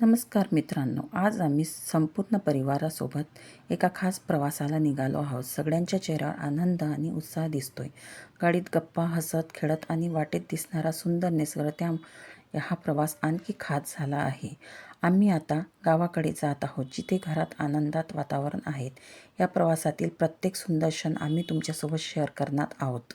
नमस्कार मित्रांनो, आज आम्ही संपूर्ण परिवारासोबत एका खास प्रवासाला निघालो आहोत. सगळ्यांच्या चेहऱ्यावर आनंद आणि उत्साह दिसतोय. गाडीत गप्पा, हसत खेळत आणि वाटेत दिसणारा सुंदर निसर्ग त्यामुळे हा प्रवास आणखी खास झाला आहे. आम्ही आता गावाकडे जात आहोत, जिथे घरात आनंदात वातावरण आहेत. या प्रवासातील प्रत्येक सुंदर क्षण आम्ही तुमच्यासोबत शेअर करणार आहोत.